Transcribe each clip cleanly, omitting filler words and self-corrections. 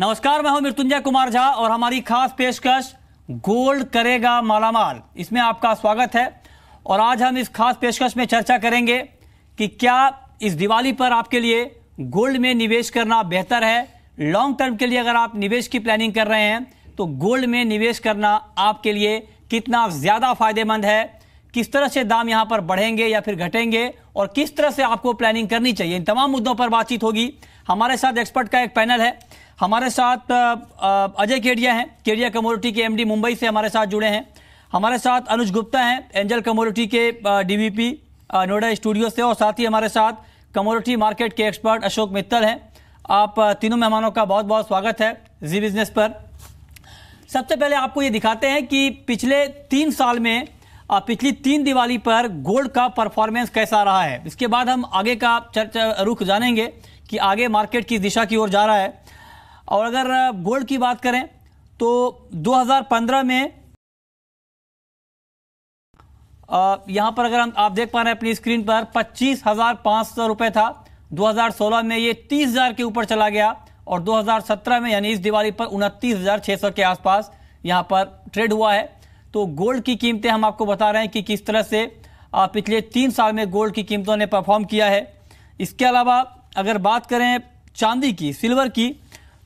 नमस्कार, मैं हूं मृत्युंजय कुमार झा और हमारी खास पेशकश गोल्ड करेगा मालामाल, इसमें आपका स्वागत है। और आज हम इस खास पेशकश में चर्चा करेंगे कि क्या इस दिवाली पर आपके लिए गोल्ड में निवेश करना बेहतर है। लॉन्ग टर्म के लिए अगर आप निवेश की प्लानिंग कर रहे हैं तो गोल्ड में निवेश करना आपके लिए कितना ज़्यादा फायदेमंद है, किस तरह से दाम यहां पर बढ़ेंगे या फिर घटेंगे और किस तरह से आपको प्लानिंग करनी चाहिए, इन तमाम मुद्दों पर बातचीत होगी। हमारे साथ एक्सपर्ट का एक पैनल है। हमारे साथ अजय केडिया हैं, केडिया कमोडिटी के एमडी मुंबई से हमारे साथ जुड़े हैं। हमारे साथ अनुज गुप्ता हैं, एंजल कमोडिटी के डीवीपी नोएडा स्टूडियो से, और साथ ही हमारे साथ कमोडिटी मार्केट के एक्सपर्ट अशोक मित्तल हैं। आप तीनों मेहमानों का बहुत बहुत स्वागत है जी बिजनेस पर। सबसे पहले आपको ये दिखाते हैं कि पिछले 3 साल में पिछली 3 दिवाली पर गोल्ड का परफॉर्मेंस कैसा रहा है। इसके बाद हम आगे का चर्चा रुख जानेंगे कि आगे मार्केट किस दिशा की ओर जा रहा है। और अगर गोल्ड की बात करें तो 2015 में यहां पर अगर आप देख पा रहे हैं अपनी स्क्रीन पर 25,500 रुपए था। 2016 में ये 30,000 के ऊपर चला गया और 2017 में यानी इस दिवाली पर 29,600 के आसपास यहां पर ट्रेड हुआ है। तो गोल्ड की कीमतें हम आपको बता रहे हैं कि किस तरह से पिछले 3 साल में गोल्ड की कीमतों ने परफॉर्म किया है। इसके अलावा अगर बात करें चांदी की, सिल्वर की,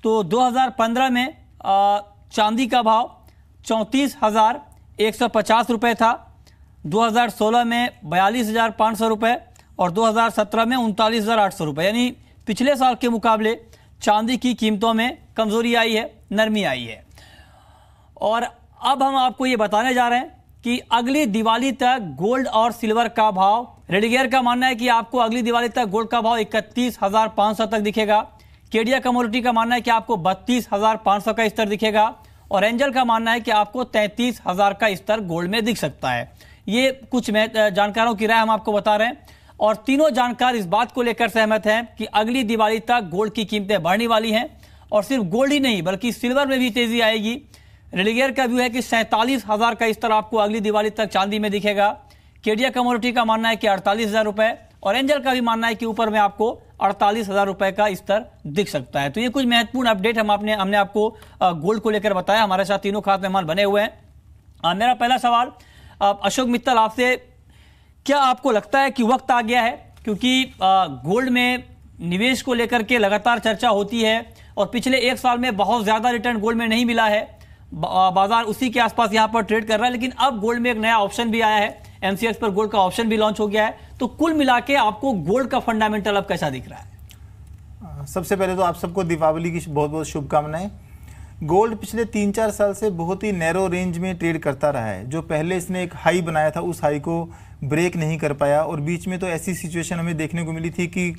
तो 2015 में चांदी का भाव 34,150 रुपये था। 2016 में 42,500 रुपये और 2017 में 39,800 रुपये, यानी पिछले साल के मुकाबले चांदी की कीमतों में कमजोरी आई है, नरमी आई है। और अब हम आपको ये बताने जा रहे हैं कि अगली दिवाली तक गोल्ड और सिल्वर का भाव, रेडिगेयर का मानना है कि आपको अगली दिवाली तक गोल्ड का भाव 31,500 तक दिखेगा। केडिया कमोडिटी का मानना है कि आपको 32,500 का स्तर दिखेगा और एंजल का मानना है कि आपको 33,000 का स्तर गोल्ड में दिख सकता है। ये कुछ जानकारों की राय हम आपको बता रहे हैं और तीनों जानकार इस बात को लेकर सहमत हैं कि अगली दिवाली तक गोल्ड की कीमतें बढ़ने वाली हैं और सिर्फ गोल्ड ही नहीं बल्कि सिल्वर में भी तेजी आएगी। रेडिगेयर का व्यू है कि 47,000 का स्तर आपको अगली दिवाली तक चांदी में दिखेगा। केडिया कमोडिटी का मानना है कि 48,000 रुपए और एंजल का भी मानना है कि ऊपर में आपको 48,000 रुपए का स्तर दिख सकता है। तो ये कुछ महत्वपूर्ण अपडेट हमने आपको गोल्ड को लेकर बताया। हमारे साथ तीनों खास मेहमान बने हुए हैं। मेरा पहला सवाल अशोक मित्तल आपसे, क्या आपको लगता है कि वक्त आ गया है, क्योंकि गोल्ड में निवेश को लेकर के लगातार चर्चा होती है और पिछले 1 साल में बहुत ज्यादा रिटर्न गोल्ड में नहीं मिला है, बाजार उसी के आसपास यहां पर ट्रेड कर रहा है, लेकिन अब गोल्ड में एक नया ऑप्शन भी आया है, एमसीएक्स पर गोल्ड का ऑप्शन भी लॉन्च हो गया है। तो कुल मिला के आपको गोल्ड का फंडामेंटल अब कैसा दिख रहा है? सबसे पहले तो आप सबको दीपावली की बहुत बहुत शुभकामनाएं। गोल्ड पिछले 3-4 साल से बहुत ही नैरो रेंज में ट्रेड करता रहा है। जो पहले इसने एक हाई बनाया था उस हाई को ब्रेक नहीं कर पाया और बीच में तो ऐसी सिचुएशन हमें देखने को मिली थी कि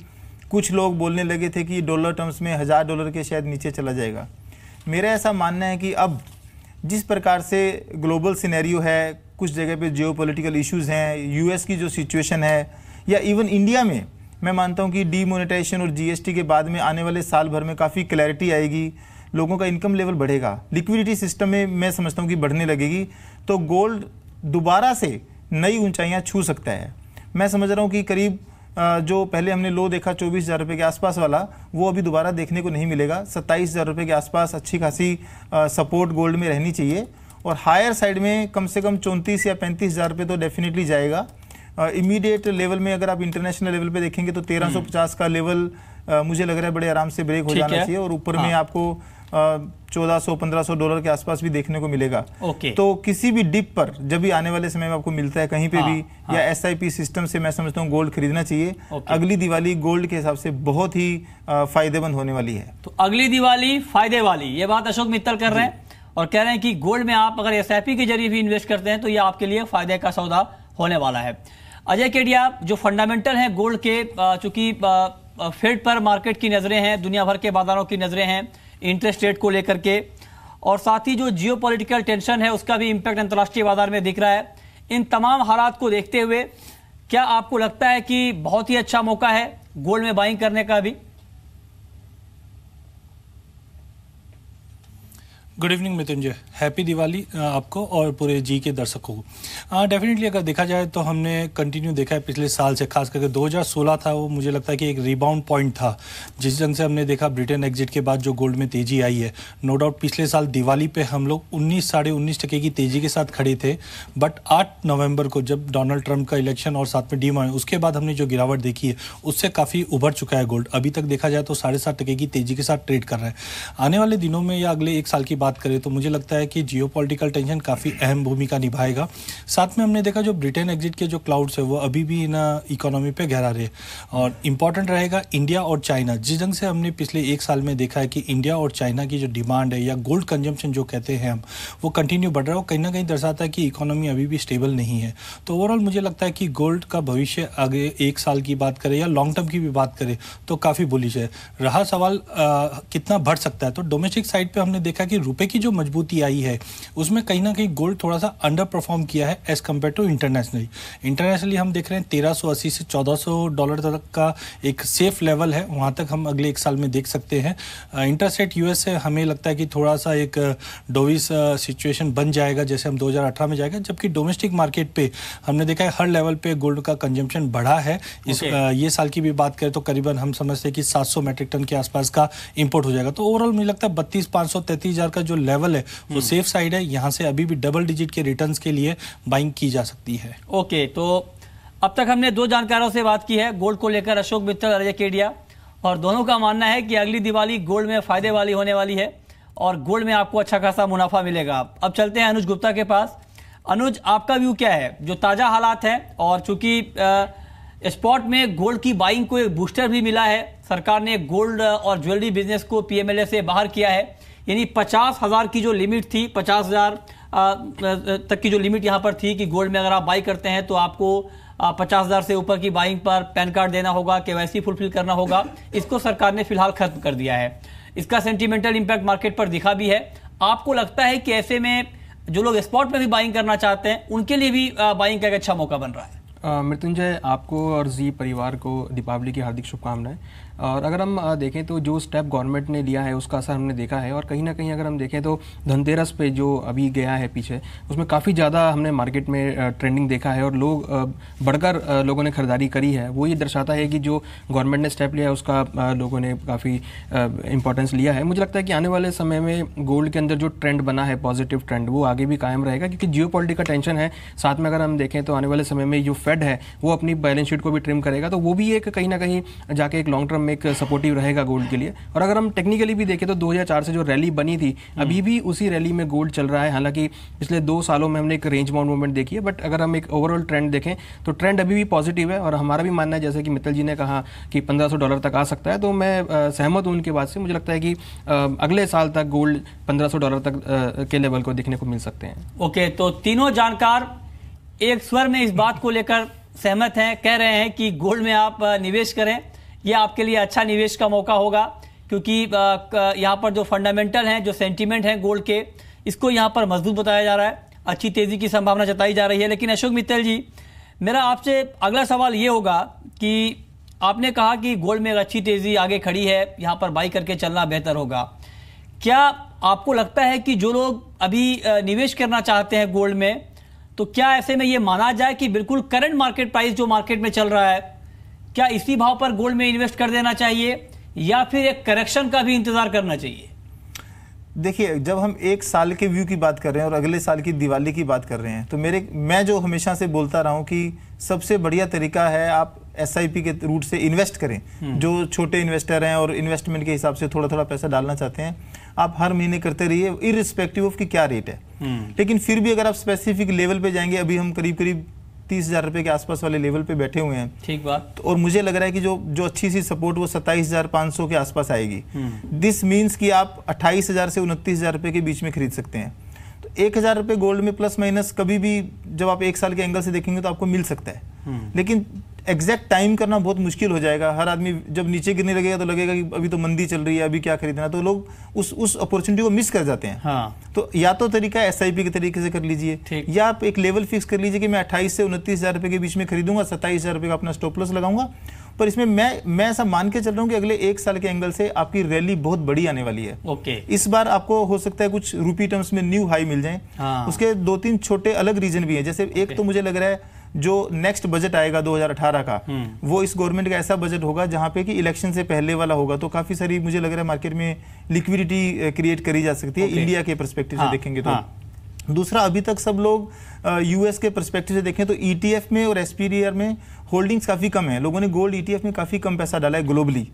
कुछ लोग बोलने लगे थे कि डॉलर टर्म्स में $1,000 के शायद नीचे चला जाएगा। मेरा ऐसा मानना है कि अब जिस प्रकार से ग्लोबल सिनेरियो है, कुछ जगह पे जियोपॉलिटिकल इश्यूज़ हैं, यूएस की जो सिचुएशन है या इवन इंडिया में, मैं मानता हूँ कि डीमोनेटाइजेशन और जीएसटी के बाद में आने वाले साल भर में काफ़ी क्लैरिटी आएगी, लोगों का इनकम लेवल बढ़ेगा, लिक्विडिटी सिस्टम में मैं समझता हूँ कि बढ़ने लगेगी, तो गोल्ड दोबारा से नई ऊंचाइयाँ छू सकता है। मैं समझ रहा हूँ कि करीब जो पहले हमने लो देखा 24,000 रुपये के आसपास वाला, वो अभी दोबारा देखने को नहीं मिलेगा। 27,000 रुपये के आसपास अच्छी खासी सपोर्ट गोल्ड में रहनी चाहिए और हायर साइड में कम से कम 34 या 35,000 रुपये तो डेफिनेटली जाएगा। इमीडिएट लेवल में अगर आप इंटरनेशनल लेवल पे देखेंगे तो 1350 का लेवल मुझे लग रहा है बड़े आराम से ब्रेक हो जाना चाहिए और ऊपर में आपको $1,400-1,500 के आसपास भी देखने को मिलेगा। तो किसी भी डिप पर जब भी आने वाले समय में आपको मिलता है कहीं पे भी या एसआईपी सिस्टम से, मैं समझता हूँ गोल्ड खरीदना चाहिए। अगली दिवाली गोल्ड के हिसाब से बहुत ही फायदेमंद होने वाली है। तो अगली दिवाली फायदे वाली, ये बात अशोक मित्तल कर रहे हैं और कह रहे हैं कि गोल्ड में आप अगर एसआईपी के जरिए भी इन्वेस्ट करते हैं तो ये आपके लिए फायदे का सौदा होने वाला है। अजय केडिया, जो फंडामेंटल है गोल्ड के, चूंकि फेड पर मार्केट की नजरें हैं, दुनिया भर के बाजारों की नजरें हैं इंटरेस्ट रेट को लेकर के, और साथ ही जो जियोपॉलिटिकल टेंशन है उसका भी इंपैक्ट अंतर्राष्ट्रीय बाजार में दिख रहा है। इन तमाम हालात को देखते हुए क्या आपको लगता है कि बहुत ही अच्छा मौका है गोल्ड में बाइंग करने का भी? Good evening Mrityunjay, happy Diwali आपको और पूरे जी के दर्शकों को। डेफिनेटली अगर देखा जाए तो हमने कंटिन्यू देखा है पिछले साल से, खास करके 2016 था वो, मुझे लगता है कि एक रिबाउंड पॉइंट था जिस ढंग से हमने देखा ब्रिटेन एग्जिट के बाद जो गोल्ड में तेजी आई है। नो डाउट पिछले साल दिवाली पे हम लोग 19-19.5% की तेजी के साथ खड़े थे, बट 8 नवंबर को जब डोनाल्ड ट्रंप का इलेक्शन और साथ में डीमॉन, उसके बाद हमने जो गिरावट देखी है उससे काफ़ी उभर चुका है गोल्ड। अभी तक देखा जाए तो 7.5% की तेजी के साथ ट्रेड कर रहा है। आने वाले दिनों में या अगले एक साल की बात करें तो मुझे लगता है कि जियोपॉलिटिकल टेंशन काफ़ी अहम भूमिका निभाएगा। साथ में हमने देखा जो ब्रिटेन एग्जिट के जो क्लाउड्स है वो अभी भी इन इकोनॉमी पे गहरा रहे, और इम्पॉर्टेंट रहेगा इंडिया और चाइना। जिस ढंग से हमने पिछले एक साल में देखा है कि इंडिया और चाइना की जो डिमांड है या गोल्ड कंजम्पशन जो कहते हैं हम, वो कंटिन्यू बढ़ रहा है, वो कहीं ना कहीं दर्शाता है कि इकोनॉमी अभी भी स्टेबल नहीं है। तो ओवरऑल मुझे लगता है कि गोल्ड का भविष्य आगे एक साल की बात करें या लॉन्ग टर्म की भी बात करें तो काफ़ी बुलिश है। रहा सवाल कितना बढ़ सकता है, तो डोमेस्टिक साइड पे हमने देखा कि रुपए की जो मजबूती आई है उसमें कहीं ना कहीं गोल्ड थोड़ा सा अंडर परफॉर्म किया है एज कम्पेयर टू इंटरनेशनली हम देख रहे हैं 1380 से $1400 तक का एक सेफ लेवल है, वहाँ तक हम अगले एक साल में देख सकते हैं। इंटरसेट यूएस से हमें लगता है कि थोड़ा सा एक डोविस सिचुएशन बन जाएगा जैसे हम 2018 में जाएगा, जबकि डोमेस्टिक मार्केट पे हमने देखा है हर लेवल पे गोल्ड का कंजम्पशन बढ़ा है। इस ये साल की भी बात करें तो करीबन हम समझते हैं कि 700 मेट्रिक टन के आसपास का इंपोर्ट हो जाएगा। तो ओवरऑल मुझे लगता है 32,500-33,000 का जो लेवल है वो सेफ साइड है, यहाँ से अभी भी डबल डिजिट के रिटर्न्स के लिए बाइंग की जा सकती है। ओके, तो अब तक हमने दो जानकारों से बात की है गोल्ड को लेकर, अशोक मित्तल, अजय केडिया, और दोनों का मानना है कि अगली दिवाली गोल्ड में फायदे वाली होने वाली है और गोल्ड में आपको अच्छा खासा मुनाफा मिलेगा। अब चलते हैं अनुज गुप्ता के पास। अनुज, आपका व्यू क्या है जो ताज़ा हालात हैं, और चूंकि स्पॉट में गोल्ड की बाइंग को एक बूस्टर भी मिला है, सरकार ने गोल्ड और ज्वेलरी बिजनेस को पीएमएलए से बाहर किया है, यानी 50,000 की जो लिमिट थी, 50,000 तक की जो लिमिट यहाँ पर थी कि गोल्ड में अगर आप बाई करते हैं तो आपको 50,000 से ऊपर की बाइंग पर पैन कार्ड देना होगा, केवाईसी फुलफिल करना होगा, इसको सरकार ने फिलहाल खत्म कर दिया है। इसका सेंटिमेंटल इम्पैक्ट मार्केट पर दिखा भी है। आपको लगता है कि ऐसे में जो लोग स्पॉट में भी बाइंग करना चाहते हैं उनके लिए भी बाइंग का एक अच्छा मौका बन रहा है? मृत्युंजय, आपको और जी परिवार को दीपावली की हार्दिक शुभकामनाएं। और अगर हम देखें तो जो स्टेप गवर्नमेंट ने लिया है उसका असर हमने देखा है, और कहीं ना कहीं अगर हम देखें तो धनतेरस पे जो अभी गया है पीछे, उसमें काफ़ी ज़्यादा हमने मार्केट में ट्रेंडिंग देखा है और लोग बढ़कर लोगों ने खरीदारी करी है। वो ये दर्शाता है कि जो गवर्नमेंट ने स्टेप लिया है उसका लोगों ने काफ़ी इंपॉर्टेंस लिया है। मुझे लगता है कि आने वाले समय में गोल्ड के अंदर जो ट्रेंड बना है, पॉजिटिव ट्रेंड, वो आगे भी कायम रहेगा, क्योंकि जियोपॉलिटिकल टेंशन है। साथ में अगर हम देखें तो आने वाले समय में जो फेड है वो अपनी बैलेंस शीट को भी ट्रिम करेगा, तो वो भी एक कहीं ना कहीं जाके एक लॉन्ग टर्म में एक सपोर्टिव रहेगा गोल्ड के लिए। और अगर हम टेक्निकली भी देखें तो 2004 से जो रैली बनी थी अभी भी उसी रैली में गोल्ड चल रहा है। हालांकि पिछले 2 सालों में हमने एक रेंज बाउंड मूवमेंट देखी है, बट अगर हम एक ओवरऑल ट्रेंड देखें तो ट्रेंड अभी भी पॉजिटिव है। और हमारा भी मानना है, जैसे कि मित्तल जी ने कहा कि $1,500 तक आ सकता है, तो मैं सहमत हूँ उनकी बात से। मुझे लगता है कि अगले साल तक गोल्ड $1,500 तक के लेवल को देखने को मिल सकते हैं। ओके, तो तीनों जानकार एक स्वर में इस बात को लेकर सहमत हैं, कह रहे हैं कि गोल्ड में आप निवेश करें, यह आपके लिए अच्छा निवेश का मौका होगा, क्योंकि यहाँ पर जो फंडामेंटल हैं, जो सेंटीमेंट हैं गोल्ड के, इसको यहाँ पर मजबूत बताया जा रहा है, अच्छी तेजी की संभावना जताई जा रही है। लेकिन अशोक मित्तल जी, मेरा आपसे अगला सवाल ये होगा कि आपने कहा कि गोल्ड में अच्छी तेजी आगे खड़ी है, यहाँ पर बाई करके चलना बेहतर होगा। क्या आपको लगता है कि जो लोग अभी निवेश करना चाहते हैं गोल्ड में, तो क्या ऐसे में ये माना जाए कि बिल्कुल करंट मार्केट प्राइस जो मार्केट में चल रहा है, क्या इसी भाव पर गोल्ड में इन्वेस्ट कर देना चाहिए या फिर एक करेक्शन का भी इंतजार करना चाहिए? देखिए, जब हम एक साल के व्यू की बात कर रहे हैं और अगले साल की दिवाली की बात कर रहे हैं, तो मैं जो हमेशा से बोलता रहा हूं कि सबसे बढ़िया तरीका है आप SIP के रूट से इन्वेस्ट करें। जो छोटे इन्वेस्टर हैं और इन्वेस्टमेंट के हिसाब से थोड़ा थोड़ा पैसा डालना चाहते हैं, आप हर महीने करते रहिए, इररिस्पेक्टिव ऑफ कि क्या रेट है। लेकिन फिर भी अगर आप स्पेसिफिक लेवल पे जाएंगे, अभी हम करीब करीब 30,000 रुपए के आसपास वाले लेवल पे बैठे हुए हैं, ठीक बात। तो और मुझे लग रहा है कि जो अच्छी सी सपोर्ट वो 27,500 के आसपास आएगी। दिस मीन्स कि आप 28,000 से 29,000 रुपए के बीच में खरीद सकते हैं। तो 1,000 रुपए गोल्ड में प्लस माइनस कभी भी जब आप एक साल के एंगल से देखेंगे तो आपको मिल सकता है, लेकिन एग्जैक्ट टाइम करना बहुत मुश्किल हो जाएगा। हर आदमी जब नीचे गिरने लगेगा तो लगेगा कि अभी तो मंदी चल रही है, अभी क्या खरीदना, तो लोग उस अपॉर्चुनिटी को मिस कर जाते हैं। हाँ। तो या तो तरीका SIP के तरीके से कर लीजिए, या आप एक लेवल फिक्स कर लीजिए कि मैं 28 से 29,000 रुपए के बीच में खरीदूंगा, 27,000 रुपए का अपना स्टॉप लॉस लगाऊंगा। पर इसमें मैं ऐसा मान के चल रहा हूँ कि अगले 1 साल के एंगल से आपकी रैली बहुत बड़ी आने वाली है। ओके। इस बार आपको हो सकता है कुछ रूपी टर्म्स में न्यू हाई मिल जाए। हाँ। उसके 2-3 छोटे अलग रीजन भी हैं। जैसे एक तो मुझे लग रहा है जो नेक्स्ट बजट आएगा 2018 का, वो इस गवर्नमेंट का ऐसा बजट होगा जहां पे कि इलेक्शन से पहले वाला होगा, तो काफी सारी मुझे लग रहा है मार्केट में लिक्विडिटी क्रिएट करी जा सकती है इंडिया के पर्सपेक्टिव से देखेंगे तो। दूसरा, अभी तक सब लोग यूएस के पर्सपेक्टिव से देखें तो ईटीएफ में और एसपीडीआर में होल्डिंग्स काफी कम है। लोगों ने गोल्ड ईटीएफ में काफी कम पैसा डाला है ग्लोबली।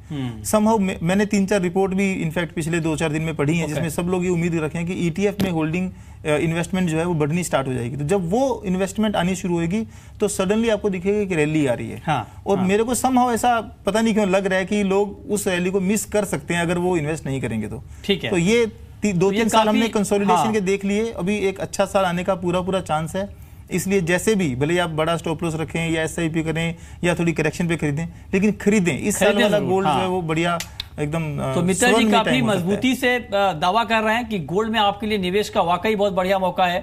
समहाउ मैंने 3-4 रिपोर्ट भी इनफैक्ट पिछले 2-4 दिन में पढ़ी है, जिसमें सब लोग ये उम्मीद रखे हैं कि ईटीएफ में होल्डिंग इन्वेस्टमेंट जो है वो बढ़नी स्टार्ट हो जाएगी। तो जब वो इन्वेस्टमेंट आनी शुरू होगी तो सडनली आपको दिखेगा कि रैली आ रही है। और मेरे को समहाउ ऐसा पता नहीं क्यों लग रहा है कि लोग उस रैली को मिस कर सकते हैं अगर वो इन्वेस्ट नहीं करेंगे तो। ठीक है। तो ये 2-3 साल हमने कंसोलिडेशन के देख लिए, अभी एक अच्छा साल आने का पूरा चांस है। इसलिए जैसे भी भले आप बड़ा स्टॉप लॉस रखें या एसआईपी करें या थोड़ी करेक्शन पे खरीदें, लेकिन खरीदें। इस साल वाला गोल्ड जो है वो बढ़िया एकदम। तो मित्तल जी काफी मजबूती से दावा कर रहे हैं कि गोल्ड में आपके लिए निवेश का वाकई बहुत बढ़िया मौका है।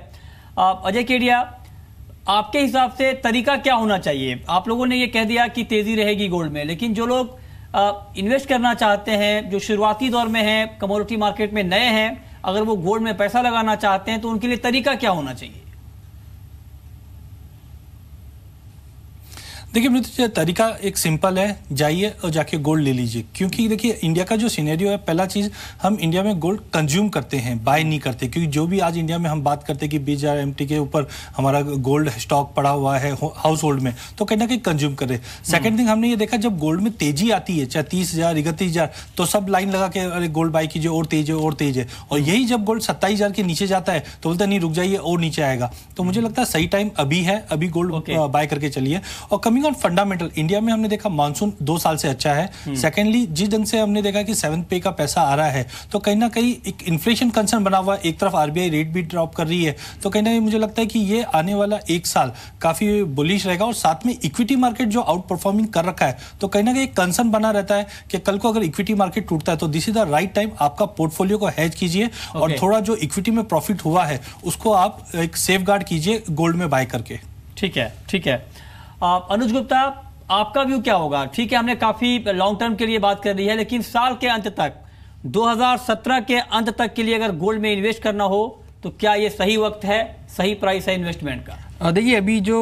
अजय केडिया, आपके हिसाब से तरीका क्या होना चाहिए? आप लोगों ने ये कह दिया कि तेजी रहेगी गोल्ड में, लेकिन जो लोग इन्वेस्ट करना चाहते हैं, जो शुरुआती दौर में हैं, कमोडिटी मार्केट में नए हैं, अगर वो गोल्ड में पैसा लगाना चाहते हैं तो उनके लिए तरीका क्या होना चाहिए? देखिए मृत्युंजय, तरीका एक सिंपल है, जाइए और जाके गोल्ड ले लीजिए। क्योंकि देखिए इंडिया का जो सिनेरियो है, पहला चीज हम इंडिया में गोल्ड कंज्यूम करते हैं, बाय नहीं करते। क्योंकि जो भी आज इंडिया में हम बात करते हैं कि 20,000 MT के ऊपर हमारा गोल्ड स्टॉक पड़ा हुआ है हाउस होल्ड में, तो कहीं ना कहीं कंज्यूम कर रहे। सेकंड थिंग, हमने ये देखा जब गोल्ड में तेजी आती है, चाहे 30,000 31,000, तो सब लाइन लगा के अरे गोल्ड बाय कीजिए, और तेज है और तेज है। और यही जब गोल्ड 27,000 के नीचे जाता है तो बोलता नहीं रुक जाइए और नीचे आएगा। तो मुझे लगता है सही टाइम अभी है, अभी गोल्ड बाय करके चलिए। और कमिंग ऑन फंडामेंटल, इंडिया में हमने देखा मानसून 2 साल से अच्छा है। सेकेंडली, जिस ढंग से हमने देखा कि 7th पे का पैसा आ रहा है, तो कहीं ना कहीं एक इन्फ्लेशन कंसर्न बना हुआ है। एक तरफ आरबीआई रेट भी ड्रॉप कर रही है, तो कहीं ना कहीं मुझे लगता है कि ये आने वाला 1 साल काफी बुलिश रहेगा। और साथ में इक्विटी मार्केट जो आउट परफॉर्मिंग कर रखा है, तो कहीं ना कहीं एक कंसर्न बना रहता है कि कल को अगर इक्विटी मार्केट टूटता है तो this is the right time, आपका पोर्टफोलियो को हैज कीजिए और थोड़ा जो इक्विटी में प्रॉफिट हुआ है उसको आप एक सेफ गार्ड कीजिए गोल्ड में बाय करके। ठीक है, ठीक है। अनुज गुप्ता, आपका व्यू क्या होगा? ठीक है, हमने काफी लॉन्ग टर्म के लिए बात कर ली है, लेकिन साल के अंत तक, 2017 के अंत तक के लिए अगर गोल्ड में इन्वेस्ट करना हो तो क्या ये सही वक्त है, सही प्राइस है इन्वेस्टमेंट का? देखिए, अभी जो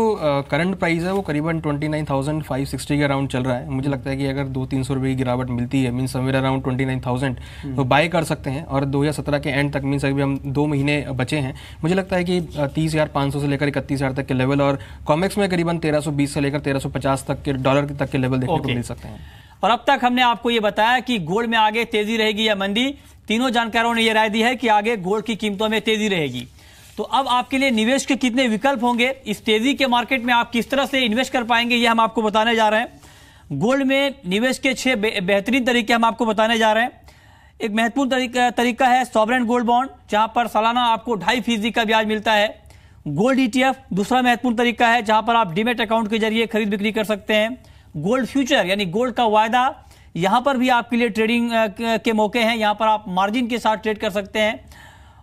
करंट प्राइस है वो करीबन 29,560 के अराउंड चल रहा है। मुझे लगता है कि अगर 200-300 रुपये की गिरावट मिलती है, मीन्स समवेयर अराउंड 29,000, तो बाय कर सकते हैं। और 2017 के एंड तक, मीन्स अभी हम 2 महीने बचे हैं, मुझे लगता है कि 30,500 से लेकर 31,000 तक के लेवल, और कॉमेक्स में करीबन 1320 से लेकर 1350 तक के डॉलर तक के लेवल देखने को मिल सकते हैं। और अब तक हमने आपको ये बताया कि गोल्ड में आगे तेजी रहेगी या मंदी। तीनों जानकारों ने यह राय दी है कि आगे गोल्ड की कीमतों में तेजी रहेगी। तो अब आपके लिए निवेश के कितने विकल्प होंगे, इस तेजी के मार्केट में आप किस तरह से इन्वेस्ट कर पाएंगे, ये हम आपको बताने जा रहे हैं। गोल्ड में निवेश के 6 बेहतरीन तरीके हम आपको बताने जा रहे हैं। एक महत्वपूर्ण तरीका है सॉवरेन गोल्ड बॉन्ड, जहां पर सालाना आपको 2.5% का ब्याज मिलता है। गोल्ड ETF दूसरा महत्वपूर्ण तरीका है, जहां पर आप डीमेट अकाउंट के जरिए खरीद बिक्री कर सकते हैं। गोल्ड फ्यूचर यानी गोल्ड का वायदा, यहां पर भी आपके लिए ट्रेडिंग के मौके हैं, यहां पर आप मार्जिन के साथ ट्रेड कर सकते हैं।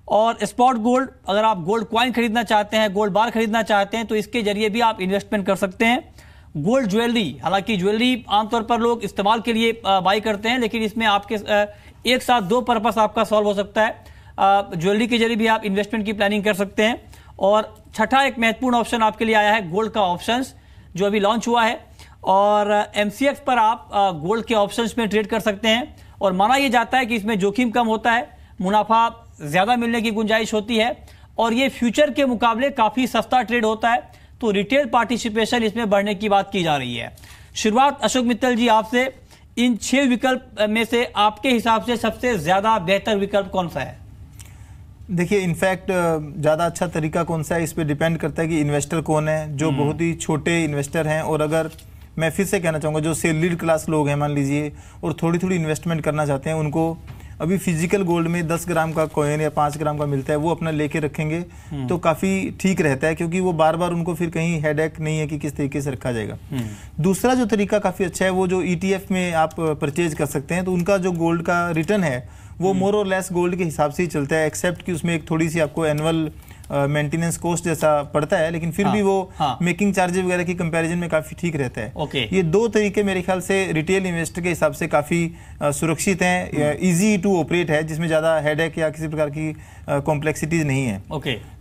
और स्पॉट गोल्ड, अगर आप गोल्ड कॉइन खरीदना चाहते हैं, गोल्ड बार खरीदना चाहते हैं, तो इसके जरिए भी आप इन्वेस्टमेंट कर सकते हैं। गोल्ड ज्वेलरी, हालांकि ज्वेलरी आमतौर पर लोग इस्तेमाल के लिए बाई करते हैं, लेकिन इसमें आपके एक साथ 2 पर्पस आपका सॉल्व हो सकता है। ज्वेलरी के जरिए भी आप इन्वेस्टमेंट की प्लानिंग कर सकते हैं। और छठा एक महत्वपूर्ण ऑप्शन आपके लिए आया है गोल्ड का ऑप्शंस, जो अभी लॉन्च हुआ है, और MCX पर आप गोल्ड के ऑप्शंस में ट्रेड कर सकते हैं। और माना यह जाता है कि इसमें जोखिम कम होता है, मुनाफा ज्यादा मिलने की गुंजाइश होती है, और ये फ्यूचर के मुकाबले काफी सस्ता ट्रेड होता है, तो रिटेल पार्टिसिपेशन इसमें बढ़ने की बात की जा रही है। शुरुआत अशोक मित्तल जी आपसे, इन 6 विकल्प में से आपके हिसाब से सबसे ज्यादा बेहतर विकल्प कौन सा है? देखिए, इनफैक्ट ज़्यादा अच्छा तरीका कौन सा है इस पर डिपेंड करता है कि इन्वेस्टर कौन है। जो बहुत ही छोटे इन्वेस्टर हैं, और अगर मैं फिर से कहना चाहूँगा जो सेलिड क्लास लोग हैं मान लीजिए, और थोड़ी थोड़ी इन्वेस्टमेंट करना चाहते हैं, उनको अभी फिजिकल गोल्ड में 10 ग्राम का कॉइन या 5 ग्राम का मिलता है, वो अपना लेके रखेंगे तो काफ़ी ठीक रहता है, क्योंकि वो बार बार उनको फिर कहीं हेडेक नहीं है कि किस तरीके से रखा जाएगा। दूसरा जो तरीका काफ़ी अच्छा है, वो जो ETF में आप परचेज कर सकते हैं, तो उनका जो गोल्ड का रिटर्न है वो मोर और लेस गोल्ड के हिसाब से ही चलता है, एक्सेप्ट कि उसमें एक थोड़ी सी आपको एनुअल मेंटेनेंस कॉस्ट जैसा पड़ता है, लेकिन फिर भी वो मेकिंग चार्जेस वगैरह की कंपैरिजन में काफी ठीक रहता है। ये दो तरीके मेरे ख्याल से रिटेल इन्वेस्टर के हिसाब से काफी सुरक्षित हैं, इजी टू ऑपरेट है, जिसमें ज्यादा हेडेक या किसी प्रकार की कॉम्प्लेक्सिटीज नहीं है।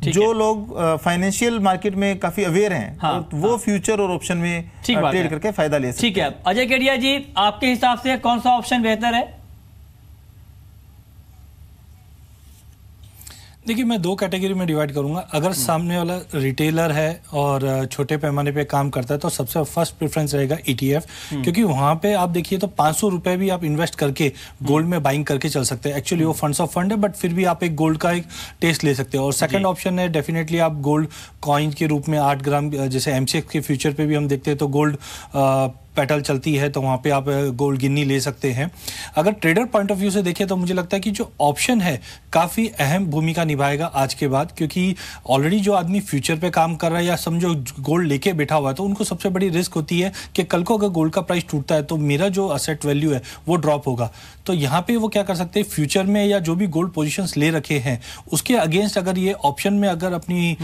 जो लोग फाइनेंशियल मार्केट में काफी अवेयर हैं वो फ्यूचर और ऑप्शन में ट्रेड करके फायदा ले सकते हैं। ठीक है, अजय केडिया जी, आपके हिसाब से कौन सा ऑप्शन बेहतर है? देखिए, मैं दो कैटेगरी में डिवाइड करूंगा। अगर सामने वाला रिटेलर है और छोटे पैमाने पे काम करता है तो सबसे फर्स्ट प्रेफरेंस रहेगा ETF, क्योंकि वहां पे आप देखिए तो 500 रुपए भी आप इन्वेस्ट करके गोल्ड में बाइंग करके चल सकते हैं। एक्चुअली वो फंड्स ऑफ फंड है, बट फिर भी आप एक गोल्ड का एक टेस्ट ले सकते हैं। और सेकंड ऑप्शन है डेफिनेटली आप गोल्ड कॉइन के रूप में 8 ग्राम, जैसे MCX के फ्यूचर पे भी हम देखते हैं तो गोल्ड पेटल चलती है, तो वहाँ पे आप गोल्ड गिन्नी ले सकते हैं। अगर ट्रेडर पॉइंट ऑफ व्यू से देखें तो मुझे लगता है कि जो ऑप्शन है काफ़ी अहम भूमिका निभाएगा आज के बाद, क्योंकि ऑलरेडी जो आदमी फ्यूचर पे काम कर रहा है या समझो गोल्ड लेके बैठा हुआ है तो उनको सबसे बड़ी रिस्क होती है कि कल को अगर गोल्ड का प्राइस टूटता है तो मेरा जो असेट वैल्यू है वो ड्रॉप होगा। तो यहाँ पे वो क्या कर सकते हैं, फ्यूचर में या जो भी गोल्ड पोजिशंस ले रखे हैं उसके अगेंस्ट अगर ये ऑप्शन में अगर अपनी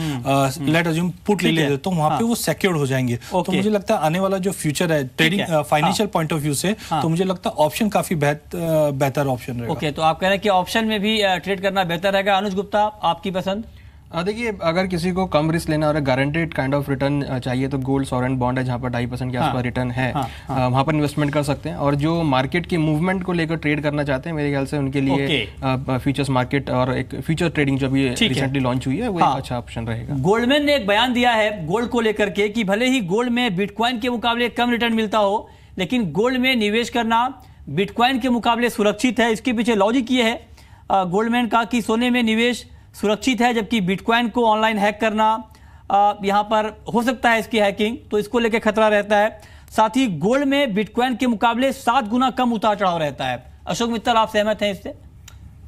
लेट अज्यूम पुट ले लेते तो वहाँ पे वो सिक्योर्ड हो जाएंगे। तो मुझे लगता है आने वाला जो फ्यूचर है trading financial point of view से, तो मुझे लगता है ऑप्शन काफी बेहतर ऑप्शन रहेगा। ओके, तो आप कह रहे हैं कि ऑप्शन में भी ट्रेड करना बेहतर रहेगा। अनुज गुप्ता, आपकी पसंद? देखिए, अगर किसी को कम रिस्क लेना और गारंटेड काइंड ऑफ रिटर्न चाहिए तो गोल्ड सॉवरेन बॉन्ड है, जहाँ पर 2.5% के आसपास रिटर्न है, वहाँ पर इन्वेस्टमेंट कर सकते हैं। और जो मार्केट की मूवमेंट को लेकर ट्रेड करना चाहते हैं, मेरे ख्याल से उनके लिए फ्यूचर्स मार्केट और एक फ्यूचर ट्रेडिंग जो भी रिसेंटली लॉन्च हुई है वो एक अच्छा ऑप्शन रहेगा। गोल्डमैन ने एक बयान दिया है गोल्ड को लेकर के कि भले ही गोल्ड में बिटकॉइन के मुकाबले कम रिटर्न मिलता हो, लेकिन गोल्ड में निवेश करना बिटकॉइन के मुकाबले सुरक्षित है। इसके पीछे लॉजिक ये है गोल्डमैन का कि सोने में निवेश सुरक्षित है, जबकि बिटकॉइन को ऑनलाइन हैक करना यहाँ पर हो सकता है इसकी हैकिंग, तो इसको लेकर खतरा रहता है। साथ ही गोल्ड में बिटकॉइन के मुकाबले 7 गुना कम उतार चढ़ाव रहता है। अशोक मित्तल, आप सहमत हैं इससे?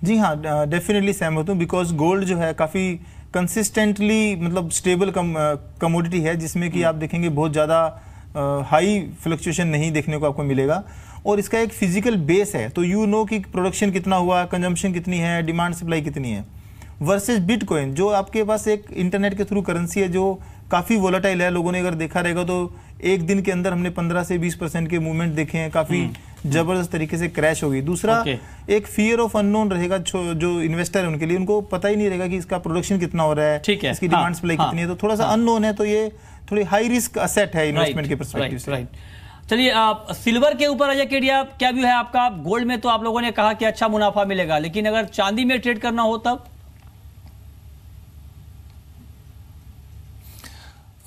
जी हाँ, डेफिनेटली सहमत हूँ, बिकॉज गोल्ड जो है काफ़ी कंसिस्टेंटली मतलब स्टेबल कमोडिटी है, जिसमें कि आप देखेंगे बहुत ज़्यादा हाई फ्लक्चुएशन नहीं देखने को आपको मिलेगा। और इसका एक फिजिकल बेस है, तो यू नो कि प्रोडक्शन कितना हुआ, कंजम्पशन कितनी है, डिमांड सप्लाई कितनी है, वर्सेस बिटकॉइन जो आपके पास एक इंटरनेट के थ्रू करेंसी है जो काफ़ी वोलेटाइल है। लोगों ने अगर देखा रहेगा तो एक दिन के अंदर हमने 15 से 20% के मूवमेंट देखे हैं, काफ़ी जबरदस्त तरीके से क्रैश हो गई। दूसरा एक फियर ऑफ अननोन रहेगा जो इन्वेस्टर है उनके लिए, उनको पता ही नहीं रहेगा कि इसका प्रोडक्शन कितना हो रहा है, इसकी डिमांड सप्लाई कितनी है, तो थोड़ा सा अननोन है, तो ये थोड़ी हाई रिस्क असेट है इन्वेस्टमेंट के पर्सपेक्टिव से। चलिए, सिल्वर के ऊपर अजय केडिया क्या व्यू है आपका? गोल्ड में तो आप लोगों ने कहा कि अच्छा मुनाफा मिलेगा, लेकिन अगर चांदी में ट्रेड करना हो तब?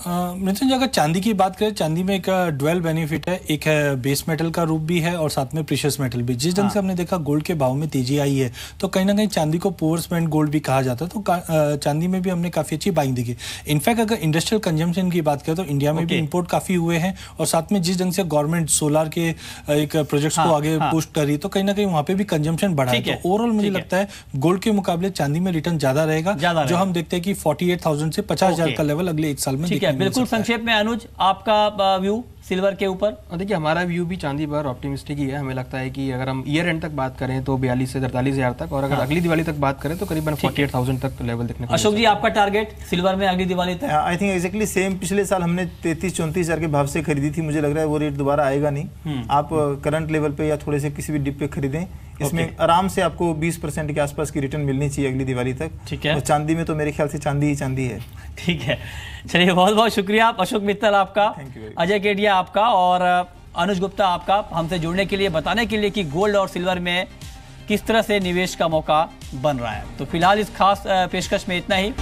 नितिन जी, अगर चांदी की बात करें, चांदी में एक ड्वेल बेनिफिट है, एक है बेस मेटल का रूप भी है और साथ में प्रीशियस मेटल भी। जिस ढंग से हमने देखा गोल्ड के भाव में तेजी आई है, तो कहीं ना कहीं चांदी को पुअर स्पेंट गोल्ड भी कहा जाता है, तो चांदी में भी हमने काफी अच्छी बाइंग देखी। इनफैक्ट अगर इंडस्ट्रियल कंजम्पशन की बात करें तो इंडिया में भी इंपोर्ट काफी हुए हैं, और साथ में जिस ढंग से गवर्नमेंट सोलार के एक प्रोजेक्ट्स को आगे पुश करी, तो कहीं ना कहीं वहां पे भी कंजम्पशन बढ़ा है। तो ओवरऑल मुझे लगता है गोल्ड के मुकाबले चांदी में रिटर्न ज्यादा रहेगा, जो हम देखते हैं कि 48,000 से 50,000 का लेवल अगले 1 साल में। बिल्कुल संक्षेप में अनुज, आपका व्यू सिल्वर के ऊपर? देखिए, हमारा व्यू भी चांदी पर ऑप्टिमिस्टिक ही है। हमें लगता है कि अगर हम ईयर एंड तक बात करें तो 42 से 43,000 तक, और अगर अगली दिवाली तक बात करें तो करीबन 48,000 तक लेवल देखने को। अशोक जी, आपका टारगेट सिल्वर में अगली दिवाली तक? I think exactly same. पिछले साल हमने 33-34,000 के भाव से खरीदी थी, मुझे लग रहा है वो रेट दोबारा आएगा नहीं। आप करंट लेवल पे या थोड़े से किसी भी डिप पे खरीदें, इसमें आराम से आपको 20% के आसपास की रिटर्न मिलनी चाहिए अगली दिवाली तक। ठीक है। और चांदी में तो मेरे ख्याल से चांदी ही चांदी है। ठीक है, चलिए बहुत बहुत शुक्रिया अशोक मित्तल आपका, अजय केडिया आपका और अनुज गुप्ता आपका, हमसे जुड़ने के लिए, बताने के लिए कि गोल्ड और सिल्वर में किस तरह से निवेश का मौका बन रहा है। तो फिलहाल इस खास पेशकश में इतना ही।